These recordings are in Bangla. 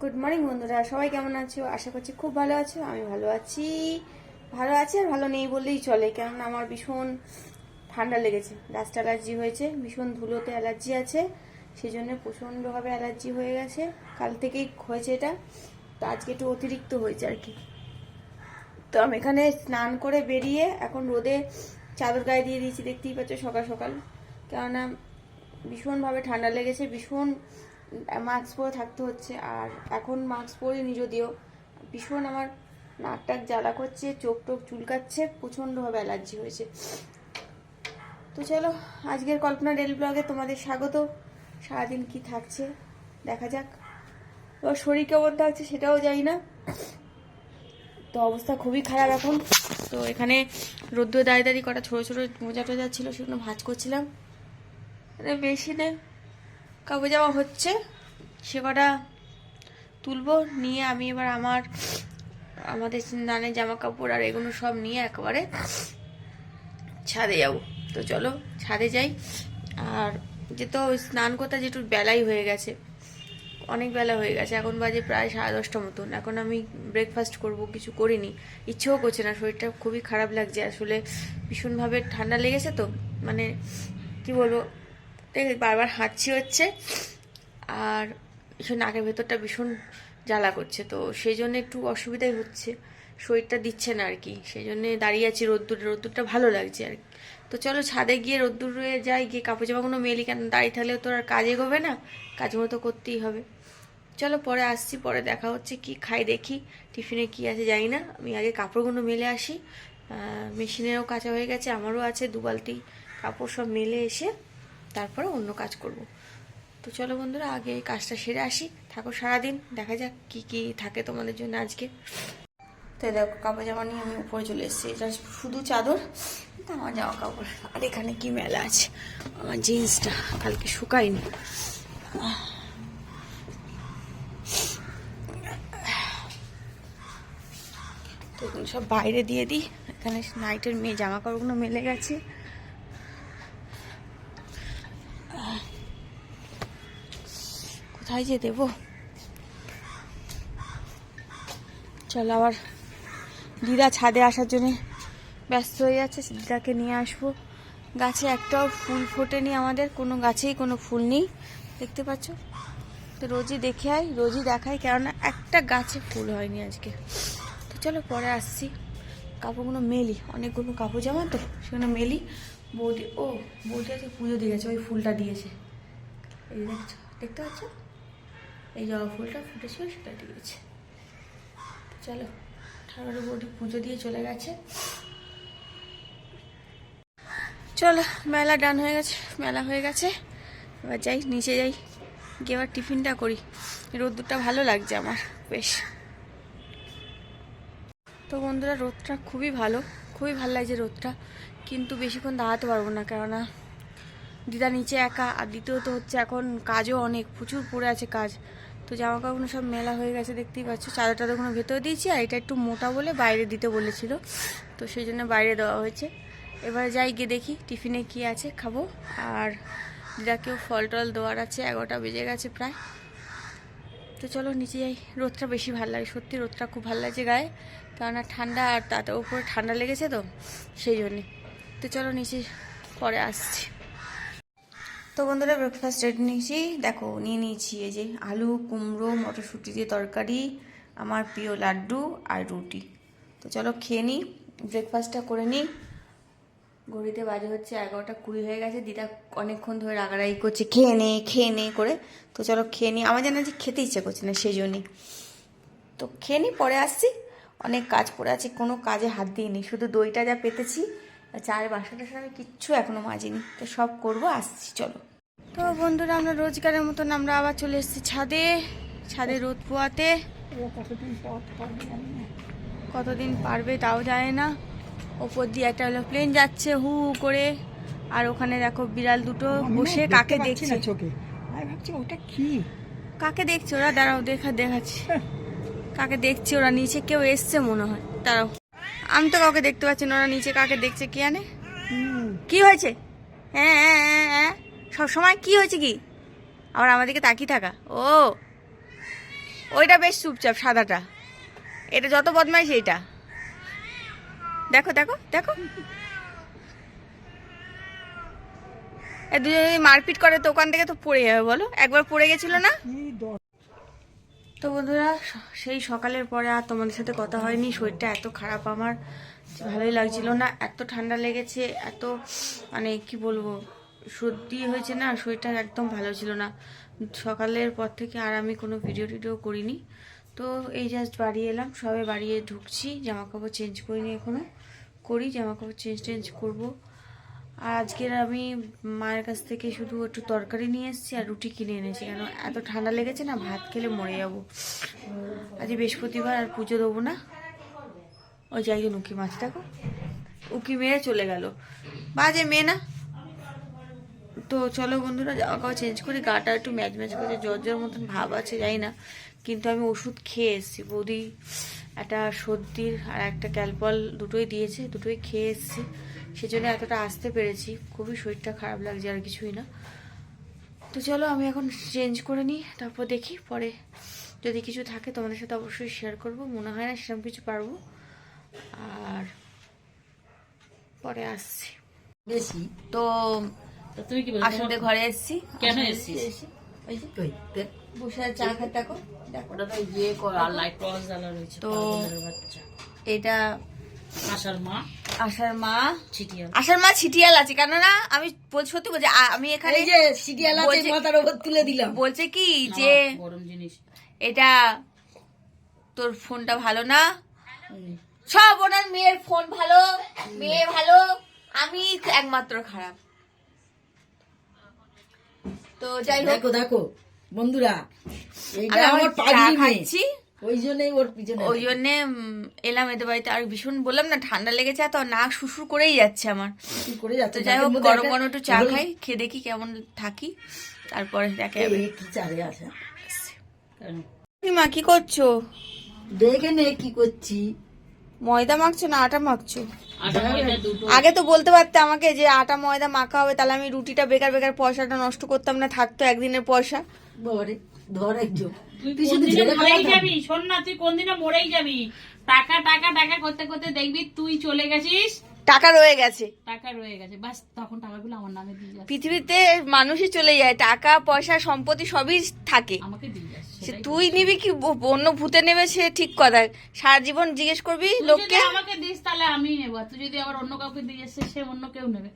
গুড মর্নিং বন্ধুরা, সবাই কেমন আছো? আশা করছি খুব ভালো আছো। আমি ভালো আছি। ভালো আছি আর ভালো নেই বললেই চলে, কেননা আমার ভীষণ ঠান্ডা লেগেছে, ডাস্ট অ্যালার্জি হয়েছে, ভীষণ ধুলোতে অ্যালার্জি আছে, সেই জন্য প্রচণ্ডভাবে অ্যালার্জি হয়ে গেছে। কাল থেকেই হয়েছে এটা, তো আজকে একটু অতিরিক্ত হয়েছে আর কি। তো আমি এখানে স্নান করে বেরিয়ে এখন রোদে চাদর গায়ে দিয়ে দিয়েছি, দেখতেই পাচ্ছ সকাল সকাল, কেননা ভীষণভাবে ঠান্ডা লেগেছে, ভীষণ মাস্ক পরে থাকতে হচ্ছে। আর এখন মাস্ক পরিনি যদিও, ভীষণ আমার নাক টাক জ্বালা করছে, চোখ টোক চুলকাচ্ছে, প্রচণ্ডভাবে অ্যালার্জি হয়েছে। তো চলো, আজকের কল্পনা ডেলি ব্লগে তোমাদের স্বাগত। সারাদিন কি থাকছে দেখা যাক। ওর শরীর কেমন থাকছে সেটাও জানি না, তো অবস্থা খুবই খারাপ এখন। তো এখানে রোদ্দুরে দাঁড়িয়ে দাঁড়িয়ে কটা ছোটো ছোটো মোজা টোজা ছিল, সেগুলো ভাঁজ করছিলাম। মেশিনে কাপড় জামা হচ্ছে, সে কটা তুলবো, নিয়ে আমি এবার আমাদের নানের জামা কাপড় আর এগুলো সব নিয়ে একেবারে ছাদে যাব। তো চলো ছাদে যাই। আর যেহেতু স্নান করতে যেটু বেলাই হয়ে গেছে, অনেক বেলা হয়ে গেছে, এখন বাজে প্রায় 10:30 মতন। এখন আমি ব্রেকফাস্ট করব, কিছু করিনি, ইচ্ছেও করছে না, শরীরটা খুবই খারাপ লাগছে আসলে, ভীষণভাবে ঠান্ডা লেগেছে। তো মানে কি বলবো, বারবার হাঁচি হচ্ছে আর ভীষণ নাকের ভেতরটা ভীষণ জ্বালা করছে, তো সেই জন্য একটু অসুবিধাই হচ্ছে, শরীরটা দিচ্ছে না আর কি। সেই জন্য দাঁড়িয়ে আছি রোদ্দুরটা ভালো লাগছে আর কি। তো চলো ছাদে গিয়ে রোদ্দুরে যাই, গিয়ে কাপড় জামাগুলো মেলি, কেন দাঁড়িয়ে থাকলে তো আর কাজ এগোবে না, কাজ মতো করতেই হবে। চলো পরে আসছি, পরে দেখা হচ্ছে। কি খাই দেখি, টিফিনে কি আছে জানি না, আমি আগে কাপড়গুলো মেলে আসি। মেশিনেরও কাঁচা হয়ে গেছে, আমারও আছে 2 বালতি কাপড়, সব মেলে এসে তারপরে অন্য কাজ করব। তো চলো বন্ধুরা, আগে এই কাজটা সেরে আসি, থাকো সারাদিন, দেখা যাক কি কি থাকে তোমাদের জন্য আজকে। তো দেখো কাপড় জামা নিয়ে আমি উপরে চলে এসেছি, এটা শুধু চাদর, এটা আমার জামা কাপড়। আর এখানে কি মেলা আছে, আমার জিন্সটা কালকে শুকায়নি, তো এগুলো সব বাইরে দিয়ে দিই। এখানে নাইটের মেয়ে জামা কাপড়গুলো মেলে গেছে। কোথায় যে দেবো, চলো আবার দিদা ছাদে আসার জন্য ব্যস্ত হয়ে যাচ্ছে, দিদাকে নিয়ে আসবো। গাছে একটাও ফুল ফোটেনি, আমাদের কোনো গাছেই কোনো ফুল নেই, দেখতে পাচ্ছ। তো রোজই দেখে আই, রোজই দেখাই, কেননা একটা গাছে ফুল হয়নি আজকে। তো চলো পরে আসছি, কাপড়গুলো মেলি, অনেকগুলো কাপড় জামা তো সেগুলো মেলি। বৌদি আজকে পুজো দিয়ে গেছে, ওই ফুলটা দিয়েছে, এই দেখছো, দেখতে পাচ্ছ, এই জবা ফুলটা ফুটেছিল সেটা দিয়েছে। চলো ঠাকুরের বৌদি পুজো দিয়ে চলে গেছে। চলো মেলা ডান হয়ে গেছে, মেলা হয়ে গেছে, এবার যাই নিচে যাই, গিয়ে এবার টিফিনটা করি। রোদ্দুরটা ভালো লাগছে আমার বেশ। তো বন্ধুরা রোদটা খুবই ভালো লাগছে রোদটা, কিন্তু বেশিক্ষণ দাঁড়াতে পারবো না, কেননা দিদা নিচে একা, আর দ্বিতীয়ত হচ্ছে এখন কাজও অনেক, প্রচুর পড়ে আছে কাজ। তো জামা কাপড়গুলো সব মেলা হয়ে গেছে, দেখতেই পাচ্ছ, চাদর টাদরগুলো ভেতরে দিয়েছি, আর এটা একটু মোটা বলে বাইরে দিতে বলেছিল, তো সেই জন্য বাইরে দেওয়া হয়েছে। এবারে যাই, গিয়ে দেখি টিফিনে কি আছে খাবো। আর দিদাকেও ফল টল দেওয়ার আছে, 11টা বেজে গেছে প্রায়। তো চলো নিচে যাই, রোদটা বেশি ভালো লাগে, সত্যি রোদটা খুব ভালো লাগছে গায়ে, কেননা ঠান্ডা, আর তাতে উপরে ঠান্ডা লেগেছে তো সেই জন্যে। তো চলো নিচে পরে আসছি। তো বন্ধুরা ব্রেকফাস্ট রেডি নিয়েছি, দেখো নিয়ে নিয়েছি এই যে আলু কুমড়ো মটরশুঁটি দিয়ে তরকারি, আমার প্রিয় লাড্ডু আর রুটি। তো চলো খেয়ে নিই, ব্রেকফাস্টটা করে নিই। ঘড়িতে বাজে হচ্ছে 11:20 হয়ে গেছে, দিদা অনেকক্ষণ ধরে রাগারাগি করছে খেয়ে নে করে। তো চলো খেয়ে নিই, আমার যেন যে খেতে ইচ্ছে করছে না সেই জন্যই। তো খেয়ে নিই, পরে আসছি, অনেক কাজ পড়ে আছে, কোনো কাজে হাত দিইনি, শুধু দইটা যা পেতেছি, চায়ের বাসন টাসন আমি কিচ্ছু এখনো মাজিনি, তো সব করবো, আসছি চলো। তো বন্ধুরা আমরা রোজগারের মতন আমরা আবার চলে এসেছি ছাদে রোদ পোয়াতে। কতদিন পারবে তাও যায় না। ওপর দিয়ে একটা প্লেন যাচ্ছে হু হু করে, আর ওখানে দেখো বিড়াল দুটো বসে কাকে দেখছে, কাকে দেখছে ওরা, দাঁড়াও দেখাচ্ছি, কাকে দেখছে ওরা, নিচে কেউ এসছে মনে হয়, দাঁড়াও, আমি তো কাউকে দেখতে পাচ্ছি না, ওরা নিচে কাকে দেখছে কি জানে। কি হয়েছে? হ্যাঁ হ্যাঁ হ্যাঁ হ্যাঁ, সব সময় কি হয়েছে কি, আবার আমাদেরকে তাকিয়ে থাকা। ও ওইটা বেশ চুপচাপ, সাদাটা। এটা যত বদমাইশ এইটা। দেখো দেখো দেখো, দুজন যদি মারপিট করে তো ওখান থেকে তো পড়ে যাবে, বলো। একবার পড়ে গেছিল না? তো বন্ধুরা, সেই সকালের পরে আর তোমাদের সাথে কথা হয়নি। শরীরটা এত খারাপ আমার, ভালোই লাগছিল না। এত ঠান্ডা লেগেছে, এত মানে কি বলবো, সর্দি হয়েছে না, শরীরটা একদম ভালো ছিল না। সকালের পর থেকে আর আমি কোনো ভিডিও টিডিও করিনি। তো এই জাস্ট বাড়ি এলাম, সবে বাড়িয়ে ঢুকছি। জামা কাপড় চেঞ্জ করিনি এখনও, করি জামা কাপড় চেঞ্জ করবো। আর আজকের আমি মায়ের কাছ থেকে শুধু একটু তরকারি নিয়ে এসেছি আর রুটি কিনে এনেছি, কেন এত ঠান্ডা লেগেছে না, ভাত খেলে মরে যাবো। আজ বৃহস্পতিবার, আর পুজো দেবো না। ওই যে একজন উকি মাছ, দেখো উকি মেরে চলে গেল, বাজে মেয়ে না। তো চলো বন্ধুরা, জামা কাপড় চেঞ্জ করি। গাটা একটু ম্যাচ ম্যাচ করছে, জ্বর মতন ভাব আছে, যাই না। কিন্তু আমি ওষুধ খেয়ে এসেছি, বৌদি একটা সর্দির আর একটা ক্যালপল দুটোই দিয়েছে, দুটোই খেয়ে এসেছি। সেজন্য এতটা আসতে পেরেছি। খুবই শরীরটা খারাপ লাগছে, আর কিছুই না। তো চলো আমি এখন চেঞ্জ করে নিই, তারপর দেখি পরে যদি কিছু থাকে তোমাদের সাথে অবশ্যই শেয়ার করব। মনে হয় না সেরকম কিছু পারবো, আর পরে আসছি বেশি। তো তুমি কি আসলে ঘরে এসেছি। কেন এসেছিস? ওই যে বসে চা খাতে, দেখো দেখো ওটা তো ইয়ে করা, লাইট ক্রস জ্বালা রয়েছে। তো বাচ্চা এটা আশার মা, ছিটিয়াল আছে, কেননা আমি সত্যি বলছি, আমি এখানে এই যে সিরিয়াল আছে, মাথার উপর তুলে দিলাম। বলছে কি যে গরম জিনিস, এটা তোর ফোনটা ভালো না, সব ওনার মেয়ের ফোন ভালো, মেয়ে ভালো, আমি একমাত্র খারাপ। তো যাই হোক, দেখো দেখো বন্ধুরা, আমি আমার চা খাচ্ছি, ওই জন্যই ওর পিছনে, ওই জন্যে এলাম এদের বাড়িতে। আর ভীষণ বললাম না, ঠান্ডা লেগেছে, তো নাক শুশুর করেই যাচ্ছে আমার। করে যাচ্ছে। তো যাই হোক, গরম গরম একটু চা খাই, খেয়ে দেখি কেমন থাকি, তারপরে দেখা যাবে। কি চারে আছে মা কি করছো? দেখে নে কি করছি। ময়দা মাখছো না আটা মাখছো? দুটো। আগে তো বলতে পারতে আমাকে যে আটা ময়দা মাখা হবে, তাহলে আমি রুটিটা বেকার বেকার পয়সাটা নষ্ট করতাম না, থাকতো একদিনের পয়সা। বাবারে, ধর একজন। তুই কোনদিনও মরেই যাবি, শোন না, তুই কোনদিনও মরেই যাবি। টাকা টাকা টাকা করতে করতে দেখবি তুই চলে গেছিস, টাকা রয়ে গেছে, টাকা রয়ে গেছে, বাস তখন টাকাগুলো আমার নামে দিয়ে যাস, পৃথিবীতে মানুষই চলে যায়, টাকা পয়সা সম্পত্তি সবই থাকে, আমাকে দিয়ে যাস। সে তুই নিবি কি অন্য ভূতে নেবে সে ঠিক কথা। সারা জীবন জিজ্ঞেস করবি তুই যদি লোককে, আমাকে দিস তাহলে আমি নেবো, আর তুই যদি আবার অন্য কাউকে দিয়ে যাস সে অন্য কেউ নেবে।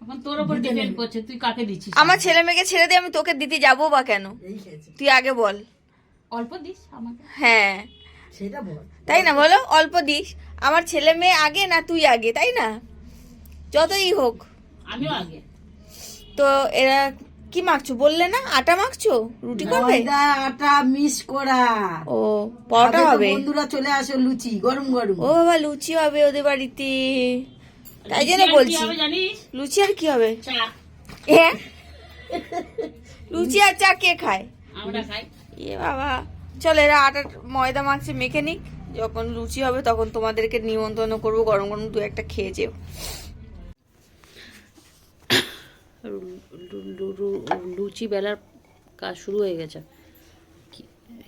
এখন তোর উপর ডিপেন্ড করছে তুই কাকে দিচ্ছিস। আমার ছেলে মেয়েকে ছেড়ে দিয়ে আমি তোকে দিতে যাবো বা কেন, তুই আগে বল। অল্প দিস আমাকে, হ্যাঁ সেটা বল, তাই না, বলো অল্প দিস। আমার ছেলে মেয়ে আগে না তুই আগে, তাই না? যতই হোক। আমিও আগে। তো এরা কি মাখছো বললে না? আটা মাখছো, রুটি করবে? ময়দা আটা মিক্স করা। ও পরোটা হবে? বন্ধুরা চলে আসো, লুচি গরম গরম। ও বাবা, লুচি হবে ওদের বাড়িতে, তাই জন্য লুচি আর কি বলছি। হবে জানিস? লুচি আর কি হবে? চা। হ্যাঁ, লুচি আর চা কে খায়? আমরা খাই। এ বাবা, চলো এরা আটা ময়দা মাখছে, মেখে নিক, যখন লুচি হবে তখন তোমাদেরকে নিমন্ত্রণ করবো, গরম গরম দু একটা খেয়ে যেও। লুচি বেলার কাজ শুরু হয়ে গেছে।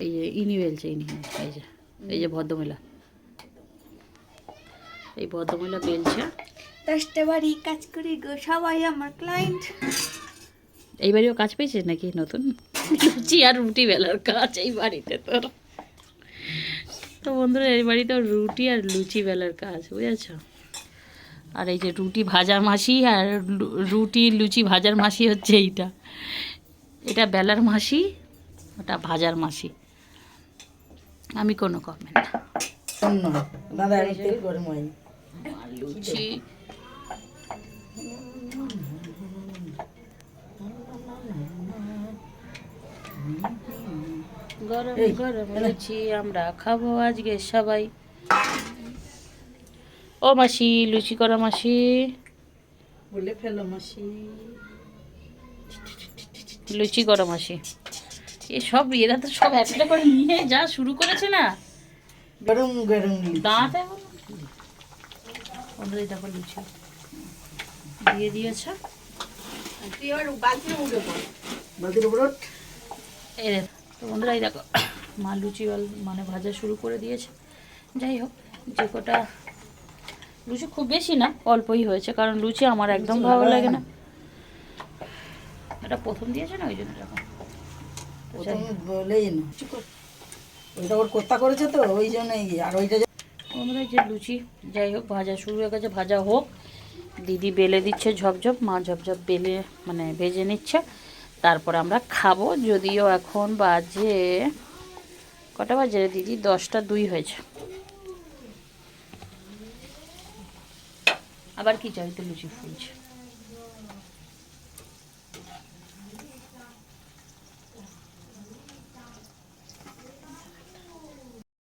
এই যে ইনি বেলছে, ইনি, এই যে ভদ্রমহিলা, এই ভদ্রমহিলা বেলছে। 10টা বাড়ি কাজ করি গো, সবাই আমার ক্লায়েন্ট। এই বাড়িও কাজ পেয়েছিস নাকি নতুন? লুচি আর রুটি বেলার কাজ এই বাড়িতে তোর। তো বন্ধুরা, এই বাড়িতে রুটি আর লুচি বেলার কাজ, বুঝেছ? আর এই যে রুটি ভাজার মাসি, আর রুটি লুচি ভাজার মাসি হচ্ছে এইটা, এটা বেলার মাসি, ওটা ভাজার মাসি। আমি কোনো কমেন্ট না। লুচি গরম গরম লুচি আমরা খাবো আজকে সবাই। ও মাসি, লুচি করা মাসি, বলে ফেলো মাসি, লুচি করা মাসি। এসব এরা তো সব একটা করে নিয়ে যা শুরু করেছে না, গরম গরম দাঁত এখন ওদের দেখো লুচি দিয়ে দিয়েছে। বালতির উপর তো বন্ধুরা, এই দেখো মা লুচি মানে ভাজা শুরু করে দিয়েছে। যাই হোক, যে কটা লুচি খুব বেশি না, অল্পই হয়েছে, কারণ লুচি আমার একদম ভালো লাগে না। এটা প্রথম দিয়েছে না, ওই জন্য এরকম। বলেই না ওইটা ওর কোথা করেছে তো ওই জন্যই। আর ওইটা বন্ধুরা যে লুচি যাই হোক ভাজা শুরু হয়ে গেছে, ভাজা হোক। দিদি বেলে দিচ্ছে ঝপঝপ, মা ঝপঝপ বেলে মানে ভেজে নিচ্ছে, তারপর আমরা খাবো। যদিও এখন বাজে কটা বাজে রে দিদি? 10টা 2 হয়েছে। আবার কি চাইতে লুচি ফুলছে।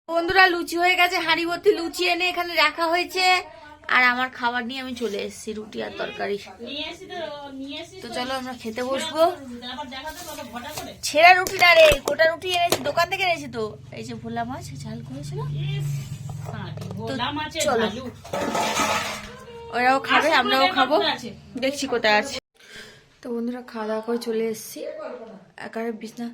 বন্ধুরা লুচি হয়ে গেছে, হাঁড়ি ভর্তি লুচি এনে এখানে রাখা হয়েছে, আর আমার খাবার নিয়ে আমি চলে এসেছি, রুটি আর তরকারি। তো চলো আমরা খেতে বসবো। ছেঁড়া রুটি না রে, গোটা রুটি এনেছি, দোকান থেকে এনেছি। তো এই যে ভোলা মাছ ঝাল করেছিল, তো চলো ওরাও খাবে আমরাও খাবো, দেখছি কোথায় আছে। তো বন্ধুরা খাওয়া দাওয়া করে চলে এসেছি, একেবারে বিছনা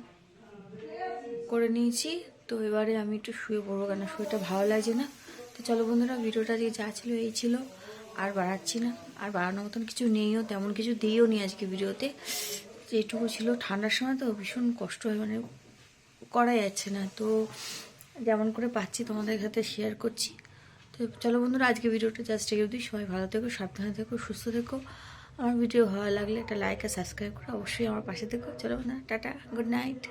করে নিয়েছি। তো এবারে আমি একটু শুয়ে পড়বো, কেন শরীরটা ভালো লাগছে না। তো চলো বন্ধুরা, ভিডিওটা দিয়ে যা ছিল এই ছিল, আর বাড়াচ্ছি না, আর বাড়ানোর মতন কিছু নেইও, তেমন কিছু দিইও নি আজকে ভিডিওতে। যেটুকু ছিল ঠান্ডার সময় তো ভীষণ কষ্ট হয়, মানে করা যাচ্ছে না, তো যেমন করে পাচ্ছি তোমাদের সাথে শেয়ার করছি। তো চলো বন্ধুরা, আজকে ভিডিওটা জাস্ট এই অবধি। সবাই ভালো থেকো, সাবধানে থেকো, সুস্থ থেকো। আমার ভিডিও ভালো লাগলে একটা লাইক আর সাবস্ক্রাইব করে অবশ্যই আমার পাশে থেকো। চলো বন্ধুরা, টাটা, গুড নাইট।